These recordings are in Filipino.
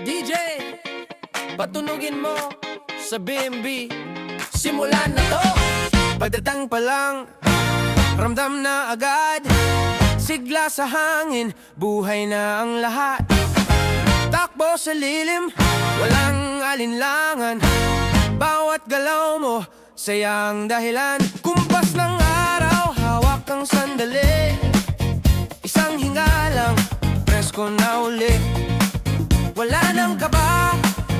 DJ, patunugin mo sa BMB. Simulan na to. Pagdatang pa lang, ramdam na agad. Sigla sa hangin, buhay na ang lahat. Takbo sa lilim, walang alinlangan. Bawat galaw mo, sayang dahilan. Kumpas ng araw, hawak ang sandali. Isang hinga lang, presko na uli. Wala nang kaba,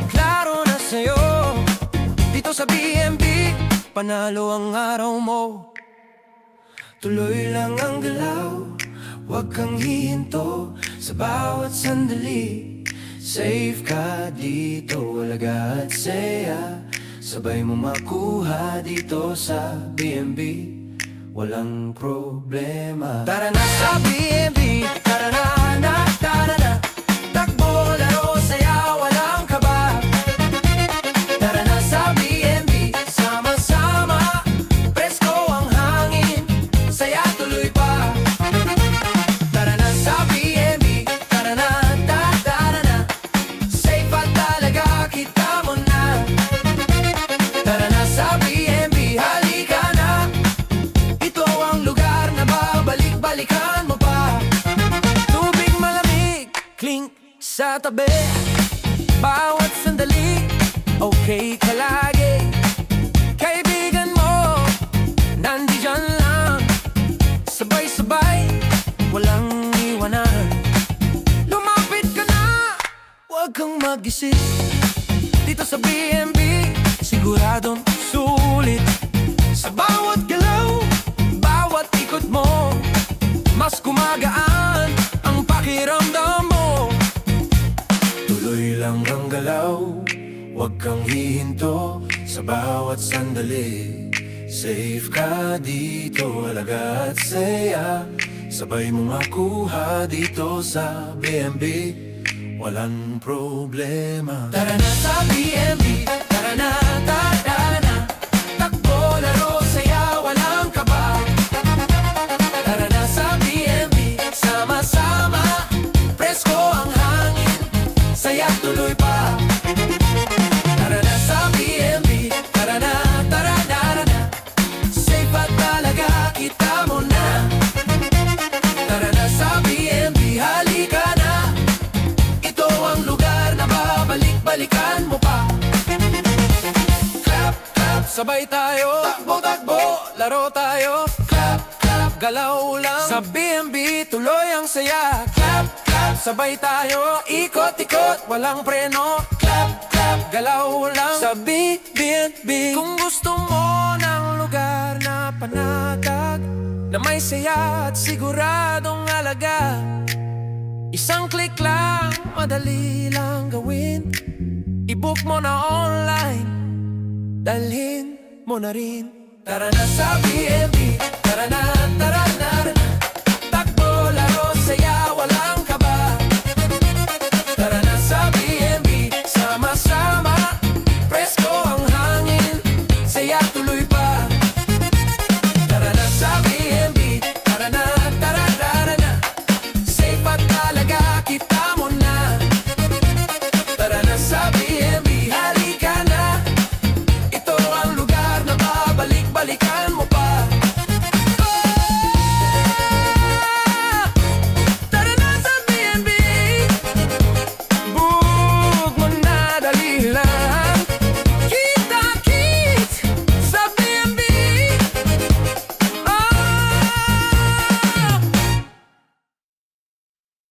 klaro na sa'yo. Dito sa BMB, panalo ang araw mo. Tuloy lang ang galaw, huwag kang hihinto sa bawat sandali. Safe ka dito, walaga at saya. Sabay mo makuha dito sa BMB, walang problema. Tara na sa BMB, tara na, tara na. Takbo, laro, saya, walang kaba. Tara na sa BMB, sama-sama. Presko ang hangin, saya tuloy pa. Tara na sa BMB, tara na, tara na. Safe at talaga, kita mo na. Tara na sa BMB, halika na. Ito ang lugar na babalik-balikan mo pa. Tubig malamig, clink sa tabi. Bawat sandali, okay ka lagi. Kaibigan mo, nandiyan lang. Sabay-sabay, walang iwanan. Lumapit ka na, huwag kang mag-isip. Dito sa BMB, siguradong sulit. Sa bawat galaw, bawat ikot mo, mas gumagaan ang pakiramdam mo. Tuloy lang ang galaw, huwag kang hihinto sa bawat sandali. Safe ka dito, alaga at saya. Sabay mo makuha dito sa BMB, walang problema. Tara na sa BMB, tara na, tara na. Takbo, laro, saya, walang kaba. Tara na sa BMB, sama-sama. Presko ang hangin, saya tuloy pa. Tara na sa BMB, tara na, tara na. Safe at talaga, kita mo na. Tara na sa BMB, halika na. Ito ang lugar na babalik-balikan mo pa. Clap, clap, sabay tayo. Takbo, takbo, laro tayo. Clap, clap, galaw lang. Sa BMB, tuloy ang saya. Clap, clap, sabay tayo. Ikot-ikot, walang preno. Clap, clap, galaw lang. Sa BMB, kung gusto mo ng lugar na panatag, na may saya at siguradong alaga, isang click lang, madali lang gawin. I-book mo na online, dalhin mo na rin. Tara na sa BMB, tara na, tara na.